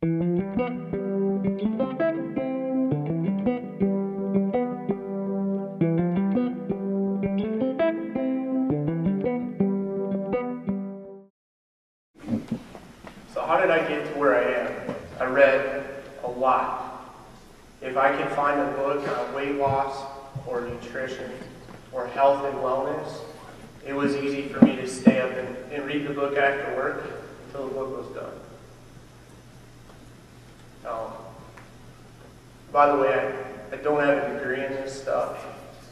So how did I get to where I am? I read a lot. If I could find a book on weight loss or nutrition or health and wellness, it was easy for me to stay up and read the book after work until the book was done. By the way, I don't have a degree in this stuff.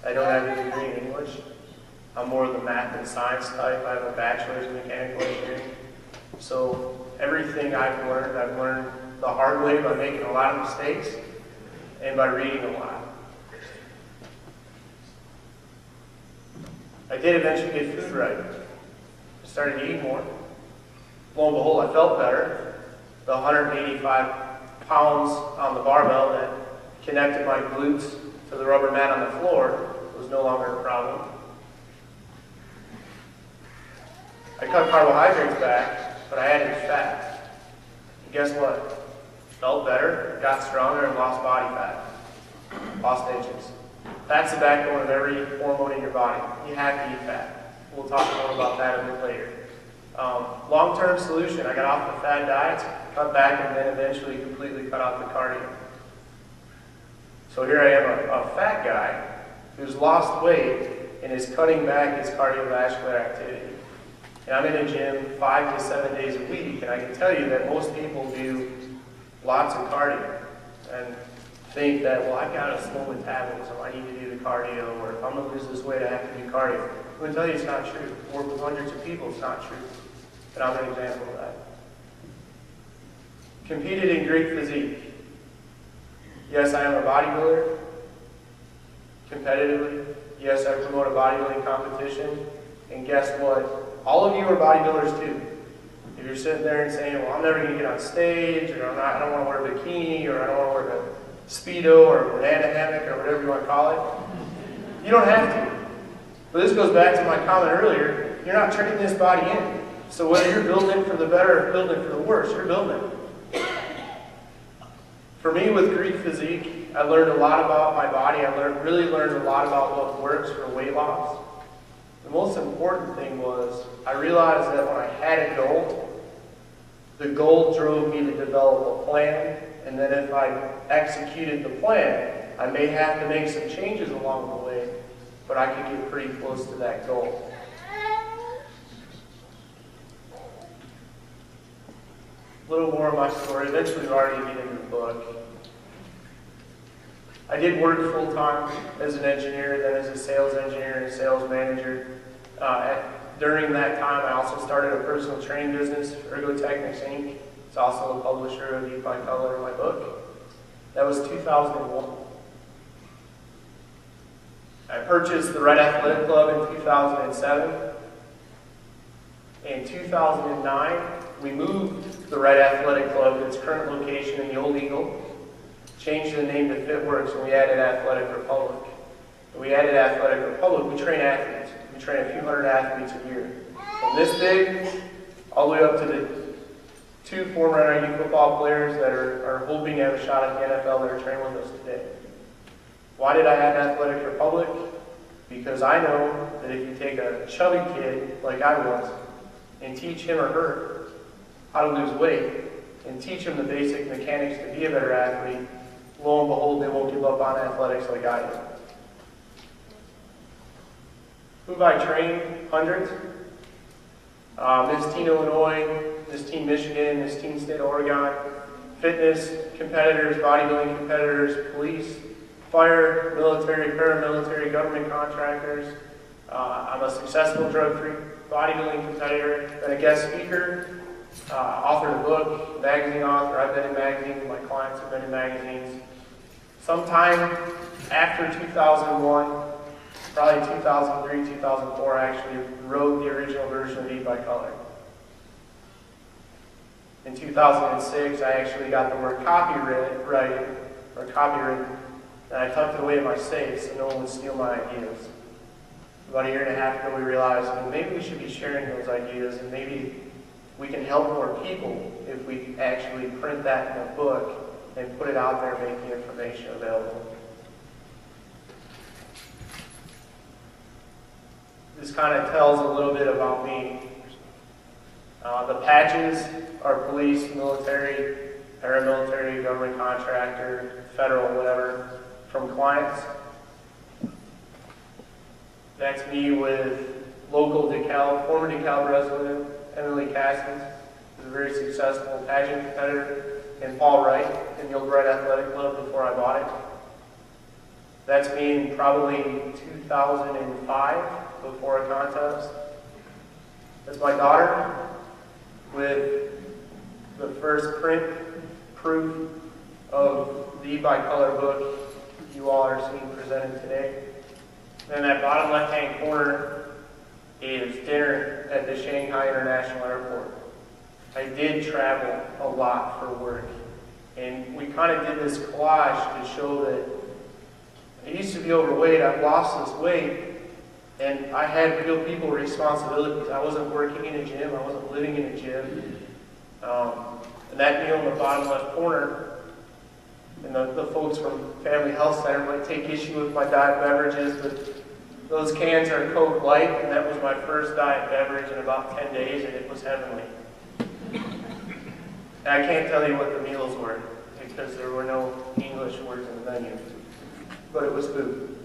I don't have a degree in English. I'm more of the math and science type. I have a bachelor's in mechanical engineering. So everything I've learned the hard way by making a lot of mistakes and by reading a lot. I did eventually get food right. I started eating more. Lo and behold, I felt better. The 185 pounds on the barbell that connected my glutes to the rubber mat on the floor was no longer a problem. I cut carbohydrates back, but I added fat. And guess what? Felt better, got stronger, and lost body fat. Lost inches. That's the backbone of every hormone in your body. You have to eat fat. We'll talk more about that a bit later. Long-term solution, I got off the fad diets, cut back, and then eventually completely cut out the cardio. So here I am, a fat guy who's lost weight and is cutting back his cardiovascular activity. And I'm in a gym 5 to 7 days a week, and I can tell you that most people do lots of cardio and think that, well, I've got a slow metabolism, I need to do the cardio, or if I'm going to lose this weight, I have to do cardio. I'm going to tell you it's not true. Work with hundreds of people, it's not true. And I'm an example of that. Competed in Greek physique. Yes, I am a bodybuilder, competitively. Yes, I promote a bodybuilding competition. And guess what? All of you are bodybuilders too. If you're sitting there and saying, well, I'm never going to get on stage, or I don't want to wear a bikini, or I don't want to wear a Speedo, or a banana hammock, or whatever you want to call it, you don't have to. But this goes back to my comment earlier. You're not trading this body in. So whether you're building for the better or building for the worse, you're building. For me, with Greek physique, I learned a lot about my body. I really learned a lot about what works for weight loss. The most important thing was I realized that when I had a goal, the goal drove me to develop a plan, and then if I executed the plan, I may have to make some changes along the way, but I could get pretty close to that goal. A little more of my story. Eventually, we're already getting into the book. I did work full-time as an engineer, then as a sales engineer and a sales manager. During that time, I also started a personal training business, Ergotechnics Inc. It's also the publisher of Eat by Color in my book. That was 2001. I purchased the Red Athletic Club in 2007. In 2009, we moved the Red Athletic Club to its current location in the Old Eagle, changed the name to FitWorks, and we added Athletic Republic. When we added Athletic Republic, we train athletes. We train a few hundred athletes a year. From this big, all the way up to the 2 former NIU football players that are hoping to have a shot at the NFL that are training with us today. Why did I add Athletic Republic? Because I know that if you take a chubby kid like I was and teach him or her how to lose weight and teach them the basic mechanics to be a better athlete, lo and behold, they won't give up on athletics like I did. Who have I trained? Hundreds. Miss Teen Illinois, Miss Teen Michigan, Miss Teen State of Oregon, fitness competitors, bodybuilding competitors, police, fire, military, paramilitary, government contractors. I'm a successful drug-free bodybuilding competitor, been a guest speaker, authored a book, magazine author. I've been in magazines, my clients have been in magazines. Sometime after 2001, probably 2003, 2004, I actually wrote the original version of Eat by Color. In 2006, I actually got the word copywritten, and I tucked it away in my safe so no one would steal my ideas. About a year and a half ago, we realized, well, maybe we should be sharing those ideas, and maybe We can help more people if we actually print that in a book and put it out there, make the information available. This kind of tells a little bit about me. The patches are police, military, paramilitary, government contractor, federal, whatever, from clients. That's me with local DeKalb, former DeKalb resident, Emily Caskins, who's a very successful pageant competitor, and Paul Wright in the Old Wright Athletic Club before I bought it. That's me in probably 2005, before a contest. That's my daughter with the first print proof of the bicolor book you all are seeing presented today. And that bottom left-hand corner is dinner at the Shanghai International Airport. I did travel a lot for work, and we kind of did this collage to show that I used to be overweight. I've lost this weight, and I had real people responsibilities. I wasn't working in a gym. I wasn't living in a gym. And that meal in the bottom left corner, and the folks from Family Health Center might take issue with my diet beverages, but those cans are Coke Light, and that was my first diet beverage in about 10 days, and it was heavenly. And I can't tell you what the meals were, because there were no English words in the menu, but it was food.